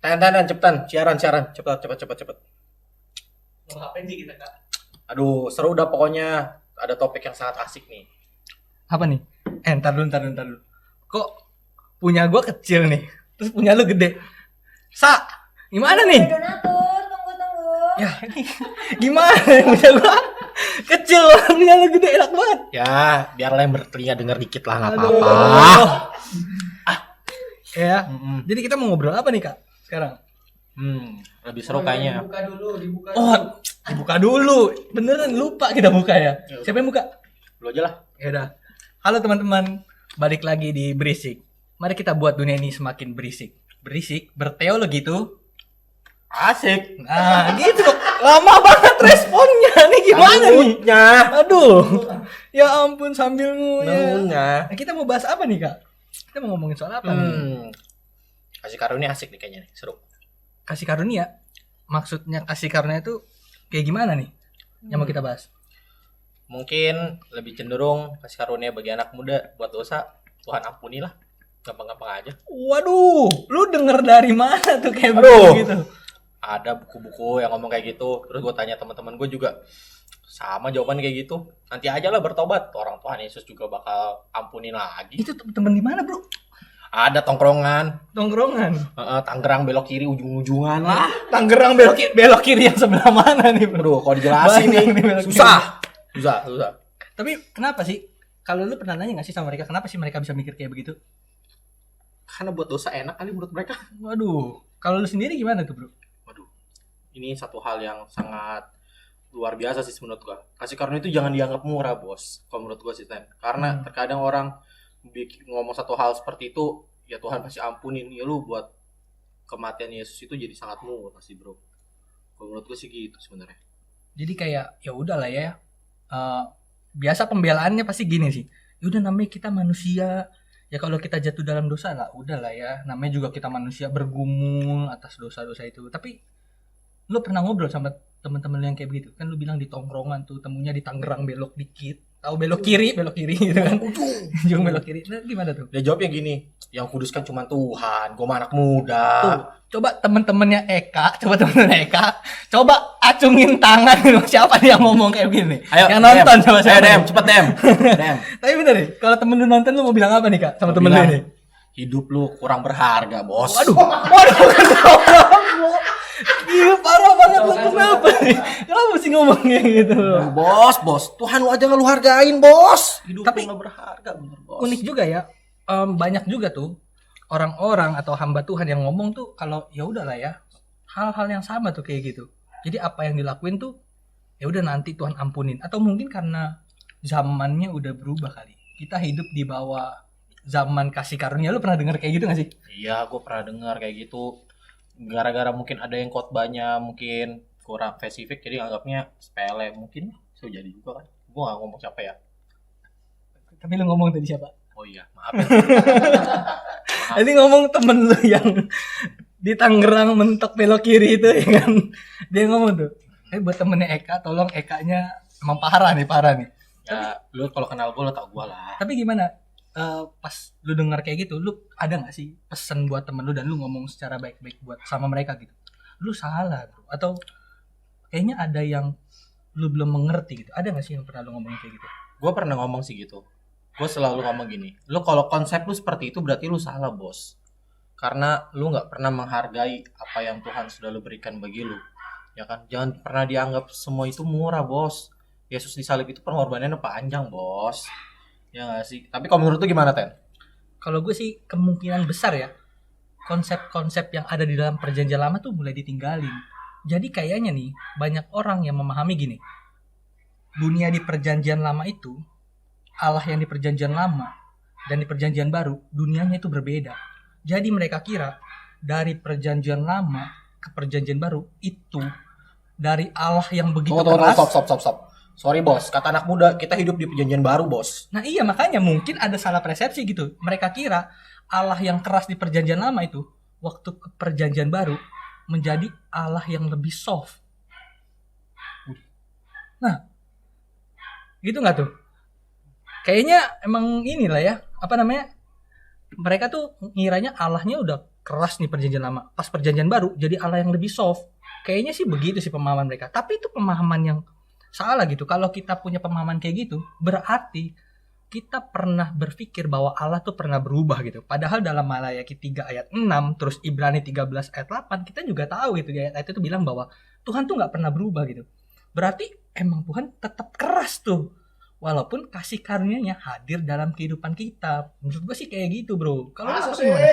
Tan, cepetan, siaran, cepet. Mau ngapain sih kita, Kak? Aduh, seru udah pokoknya. Ada topik yang sangat asik nih. Apa nih? Ntar dulu. Kok punya gua kecil nih, terus punya lu gede. Gimana nih? Donatur, tunggu. Ya, gimana punya gua kecil, punya lu gede, enak banget. Ya, biarlah yang bertelinga denger dikit lah, nggak Aduh. apa-apa. Ya, jadi kita mau ngobrol apa nih Kak sekarang? Lebih seru kayaknya. Dibuka Oh, dibuka dulu. Beneran lupa kita buka ya. Siapa yang buka? Lu aja lah. Ya udah. Halo teman-teman, balik lagi di Berisik. Mari kita buat dunia ini semakin berisik. Berisik, berteologi itu Asik. nah, gitu. Lama banget responnya. Nih gimana nih? Aduh. Ya ampun sambil ngunyah. Nah, kita mau bahas apa nih, Kak? Kita mau ngomongin soal apa nih? Kasih karunia asik nih kayaknya nih, seru. Kasih karunia. Maksudnya kasih karunia itu kayak gimana nih? Yang mau kita bahas? Mungkin lebih cenderung kasih karunia bagi anak muda buat dosa. Tuhan ampunilah. Gampang-gampang aja. Waduh, lu denger dari mana tuh kayak Aduh. gitu? Ada buku-buku yang ngomong kayak gitu. Terus gue tanya teman-teman gue juga sama jawaban kayak gitu. Nanti aja lah bertobat. Orang Tuhan Yesus juga bakal ampunin lagi. Itu temen di mana, Bro? Ada tongkrongan. Tangerang belok kiri ujung-ujungan lah. Tangerang belok kiri yang sebelah mana nih, Bro? Aduh, kalau dijelasin Banyak nih nih belok susah. Tapi kenapa sih? Kalau lu pernah nanya gak sih sama mereka, kenapa sih mereka bisa mikir kayak begitu? Karena buat dosa enak kali menurut mereka. Waduh, kalau lu sendiri gimana tuh, Bro? Waduh, ini satu hal yang sangat luar biasa sih menurut gua. Kasih karunia itu jangan dianggap murah, bos. Kalau menurut gua sih, Ten. Karena terkadang orang ngomong satu hal seperti itu, ya Tuhan pasti ampunin. Ya lu buat kematian Yesus itu jadi sangat murah sih, bro. Kalau menurut gua sih gitu sebenarnya. Jadi kayak ya udahlah ya. Biasa pembelaannya pasti gini sih. Ya udah namanya kita manusia. Ya kalau kita jatuh dalam dosa lah, udahlah ya. Namanya juga kita manusia bergumul atas dosa-dosa itu. Tapi lu pernah ngobrol sama teman-teman lu yang kayak begitu? Kan lu bilang di tongkrongan tuh, temunya di Tangerang belok dikit. Tahu belok kiri gitu kan. Ujung belok kiri. Nah, gimana tuh? Dia jawabnya gini, yang kudus kan cuma Tuhan, gua mah anak muda. Tuh, coba teman-temannya Eka, coba acungin tangan siapa nih yang ngomong kayak begini. Ayo, yang nonton Dem. sama siapa? Ayo, Dem, cepet Dem. Dem. Tapi bener nih, kalau temen lu nonton lu mau bilang apa nih Kak sama temen lu Bilang, ini? hidup lu kurang berharga, bos. Waduh, gila parah banget lu, kenapa nih? Kenapa sih ngomongnya gitu? Bos, Tuhan lu aja nggak lu hargain, bos. Hidup Tapi lu nggak berharga, bener, bos. Unik juga ya, banyak juga tuh orang-orang atau hamba Tuhan yang ngomong tuh kalau ya udahlah ya, hal-hal yang sama tuh kayak gitu. Jadi apa yang dilakuin tuh ya udah nanti Tuhan ampunin, atau mungkin karena zamannya udah berubah kali. Kita hidup di bawah zaman kasih karunia. Lu pernah dengar kayak gitu gak sih? Iya, gue pernah dengar kayak gitu. Gara-gara mungkin ada yang khotbahnya mungkin kurang spesifik, jadi anggapnya sepele. Mungkin bisa jadi juga kan. Gue gak ngomong siapa ya. Tapi lu ngomong tadi siapa? Oh iya, maaf ya. Tadi ngomong temen lu yang di Tangerang mentok belok kiri itu ya kan. Dia ngomong tuh, buat temennya Eka, tolong Ekanya emang parah nih. Ya, lu kalau kenal gue, lu tau gue lah. Tapi gimana? Pas lu dengar kayak gitu, lu ada nggak sih pesan buat temen lu dan lu ngomong secara baik-baik buat sama mereka gitu? Lu salah bro, atau kayaknya ada yang lu belum mengerti gitu? Ada nggak sih yang pernah lu ngomong kayak gitu? Gue pernah ngomong sih gitu. Gue selalu ngomong gini, lu kalau konsep lu seperti itu berarti lu salah, bos. Karena lu nggak pernah menghargai apa yang Tuhan sudah lu berikan bagi lu, ya kan? Jangan pernah dianggap semua itu murah, bos. Yesus disalib itu pengorbanannya panjang, bos. Ya nggak sih? Tapi kalau menurut lu gimana, Ten? Kalau gue sih kemungkinan besar ya, konsep-konsep yang ada di dalam perjanjian lama tuh mulai ditinggalin. Jadi kayaknya nih banyak orang yang memahami gini, dunia di perjanjian lama itu, Allah yang di perjanjian lama dan di perjanjian baru, dunianya itu berbeda. Jadi mereka kira dari perjanjian lama ke perjanjian baru itu dari Allah yang begitu keras. Stop. Sorry, bos. Kata anak muda, kita hidup di perjanjian baru, bos. Nah iya, makanya mungkin ada salah persepsi gitu. Mereka kira Allah yang keras di perjanjian lama itu waktu ke perjanjian baru menjadi Allah yang lebih soft. Nah, gitu nggak tuh? Kayaknya emang inilah ya, apa namanya? Mereka tuh ngiranya Allahnya udah keras nih perjanjian lama. Pas perjanjian baru jadi Allah yang lebih soft. Kayaknya sih begitu sih pemahaman mereka. Tapi itu pemahaman yang salah gitu. Kalau kita punya pemahaman kayak gitu, berarti kita pernah berpikir bahwa Allah tuh pernah berubah gitu. Padahal dalam Malayaki 3 ayat 6, terus Ibrani 13 ayat 8, kita juga tahu gitu di ayat itu bilang bahwa Tuhan tuh nggak pernah berubah gitu. Berarti emang Tuhan tetap keras tuh. Walaupun kasih karunia-Nya hadir dalam kehidupan kita. Menurut gue sih kayak gitu, bro. Kalau lu gimana?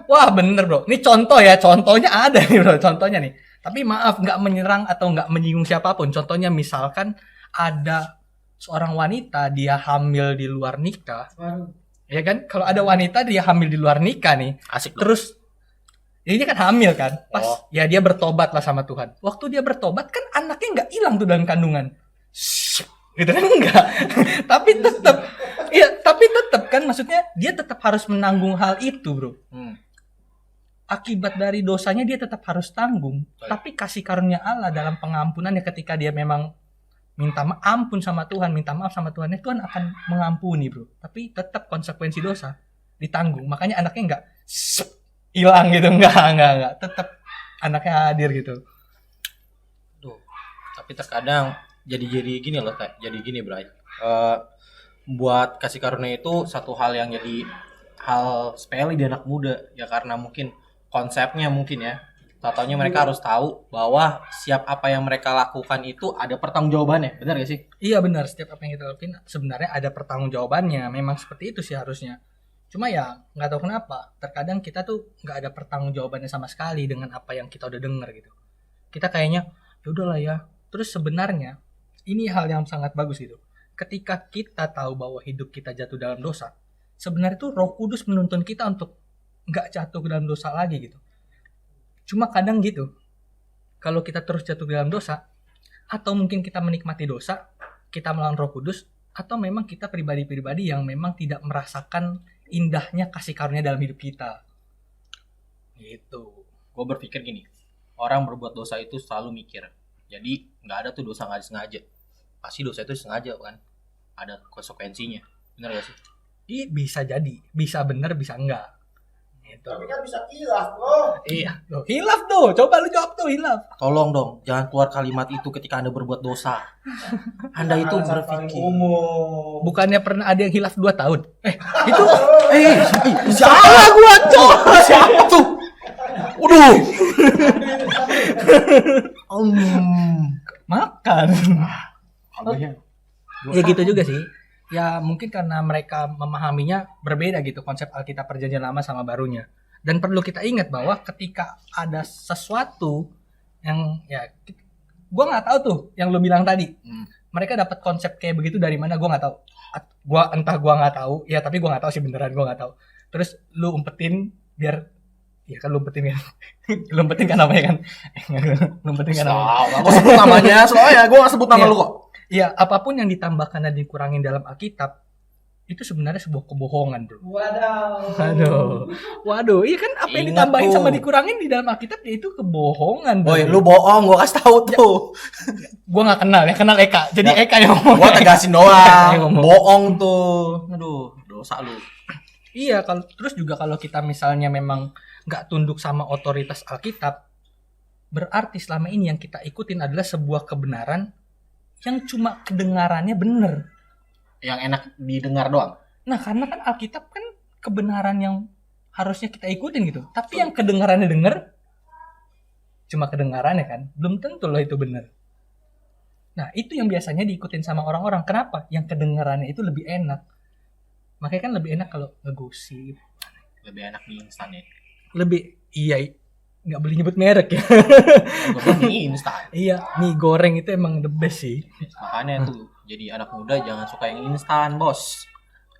Wah, bener, bro. Ini contoh ya, contohnya ada nih, bro. Contohnya nih. Tapi maaf, nggak menyerang atau nggak menyinggung siapapun. Contohnya misalkan ada seorang wanita, dia hamil di luar nikah. Ya kan? Kalau ada wanita, dia hamil di luar nikah nih. Asik. Terus, ini kan hamil kan? Pas, Oh. ya dia bertobat lah sama Tuhan. Waktu dia bertobat kan anaknya nggak hilang tuh dalam kandungan. Gitu kan enggak. tapi tetap kan maksudnya dia tetap harus menanggung hal itu, bro. Akibat dari dosanya dia tetap harus tanggung. Baik. Tapi kasih karunia Allah dalam pengampunannya ketika dia memang minta ampun sama Tuhan, minta maaf sama Tuhan, Tuhan akan mengampuni, bro. Tapi tetap konsekuensi dosa ditanggung. Makanya anaknya enggak hilang gitu, enggak. Tetap anaknya hadir gitu. Duh, tapi terkadang jadi gini loh, Teh. Jadi gini, Bray. Buat kasih karunia itu satu hal yang jadi hal sepele di anak muda ya, karena mungkin konsepnya mungkin ya. Taunya mereka harus tahu bahwa setiap apa yang mereka lakukan itu ada pertanggungjawabannya. Benar gak sih? Iya benar, setiap apa yang kita lakuin sebenarnya ada pertanggungjawabannya. Memang seperti itu sih harusnya. Cuma ya nggak tahu kenapa, terkadang kita tuh nggak ada pertanggungjawabannya sama sekali dengan apa yang kita udah dengar gitu. Kita kayaknya ya udahlah ya. Terus sebenarnya ini hal yang sangat bagus gitu. Ketika kita tahu bahwa hidup kita jatuh dalam dosa, sebenarnya tuh Roh Kudus menuntun kita untuk nggak jatuh ke dalam dosa lagi gitu. Cuma kadang gitu, kalau kita terus jatuh ke dalam dosa, atau mungkin kita menikmati dosa, kita melawan Roh Kudus, atau memang kita pribadi-pribadi yang memang tidak merasakan indahnya kasih karunia dalam hidup kita. Gitu. Gue berpikir gini, orang berbuat dosa itu selalu mikir. Jadi nggak ada tuh dosa nggak disengaja. Pasti dosa itu sengaja kan, ada konsekuensinya. Bener gak sih? Bisa jadi, bisa bener, bisa enggak. Gitu. Tapi kan bisa kilaf, bro. Iya, tuh, hilaf tuh. Coba lu jawab tuh, hilaf. Tolong dong, jangan keluar kalimat itu ketika Anda berbuat dosa. Anda itu berpikir. Umum. Bukannya pernah ada yang hilaf 2 tahun? Itu Salah gua, Cok. Siapa tuh? Waduh. makan. Abahnya. Ya gitu juga sih. Ya mungkin karena mereka memahaminya berbeda gitu, konsep Alkitab Perjanjian Lama sama barunya. Dan perlu kita ingat bahwa ketika ada sesuatu yang ya gua nggak tahu tuh yang lu bilang tadi. Mereka dapat konsep kayak begitu dari mana gua nggak tahu. Gua nggak tahu. Ya tapi gua nggak tahu sih, beneran gua nggak tahu. Terus lu umpetin biar ya kan lu umpetin kan. Lu umpetin kan namanya kan. Lu umpetin kan namanya. Gua sebut namanya, soalnya gua gak sebut nama Iya. lu kok. Ya, apapun yang ditambahkan dan dikurangin dalam Alkitab itu sebenarnya sebuah kebohongan, bro. Waduh, iya kan apa yang Ingat ditambahin tuh. sama dikurangin di dalam Alkitab ya itu kebohongan, bro. Boy, lu bohong, gua kasih tahu tuh. Gua nggak kenal, ya kenal Eka. Jadi Ya. Eka yang ngomong. Gua tegasin Yang doang. ngomong. Bohong tuh. Aduh, dosa lu. Iya, kalau terus juga kalau kita misalnya memang nggak tunduk sama otoritas Alkitab, berarti selama ini yang kita ikutin adalah sebuah kebenaran yang cuma kedengarannya bener. Yang enak didengar doang. Nah, karena kan Alkitab kan kebenaran yang harusnya kita ikutin gitu. Tapi yang kedengarannya denger, cuma kedengarannya kan, belum tentu loh itu bener. Nah, itu yang biasanya diikutin sama orang-orang. Kenapa? Yang kedengarannya itu lebih enak. Makanya kan lebih enak kalau ngegosip. Lebih enak di instan ya. Iya, nggak boleh nyebut merek ya. Gua bilang di instan. Iya, mie goreng itu emang the best sih. Makanya tuh, jadi anak muda jangan suka yang instan, bos.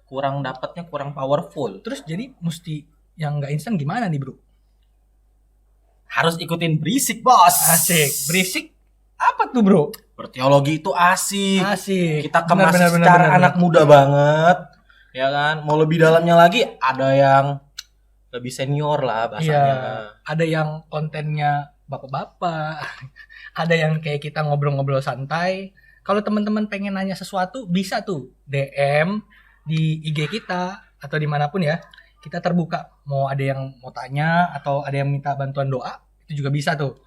Kurang dapatnya, kurang powerful. Terus jadi mesti yang nggak instan gimana nih, bro? Harus ikutin berisik, bos. Asik, berisik. Apa tuh, bro? Berteologi itu asik. Asik. Kita kemas secara anak muda banget. Ya kan? Mau lebih dalamnya lagi, ada yang lebih senior lah bahasanya. Iya, ada yang kontennya bapak-bapak, ada yang kayak kita ngobrol-ngobrol santai. Kalau teman-teman pengen nanya sesuatu, bisa tuh DM di IG kita atau dimanapun ya. Kita terbuka. mau ada yang mau tanya atau ada yang minta bantuan doa, itu juga bisa tuh.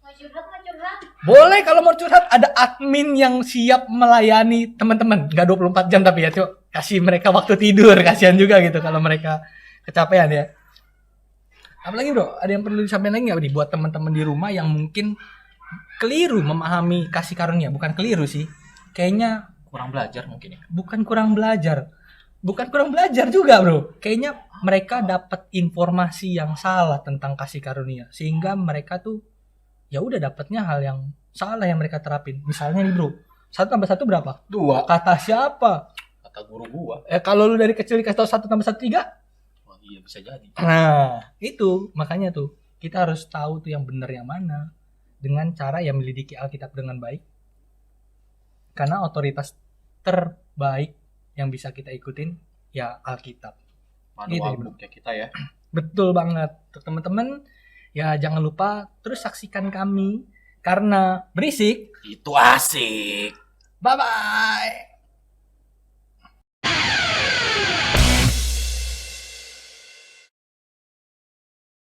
Mau curhat. Boleh kalau mau curhat, ada admin yang siap melayani teman-teman. Nggak 24 jam tapi ya, Cuk. Kasih mereka waktu tidur, kasihan juga gitu kalau mereka kecapean ya. Apalagi bro, ada yang perlu disampaikan lagi nggak nih buat teman-teman di rumah yang mungkin keliru memahami kasih karunia? Bukan keliru sih, kayaknya Kurang belajar mungkin ya. bukan kurang belajar juga bro. Kayaknya mereka dapat informasi yang salah tentang kasih karunia, sehingga mereka tuh ya udah dapatnya hal yang salah yang mereka terapin. Misalnya nih bro, 1 tambah 1 berapa? 2. Kata siapa? Kata guru gua. Kalau lu dari kecil dikasih tau 1 tambah 1 3. Wah, iya bisa jadi. Nah itu makanya tuh kita harus tahu tuh yang benar yang mana, dengan cara yang melidiki Alkitab dengan baik. Karena otoritas terbaik yang bisa kita ikutin ya Alkitab. Gitu, Manual bro. book ya kita ya. Betul banget. Untuk teman-teman ya jangan lupa terus saksikan kami karena berisik. Itu asik. Bye bye.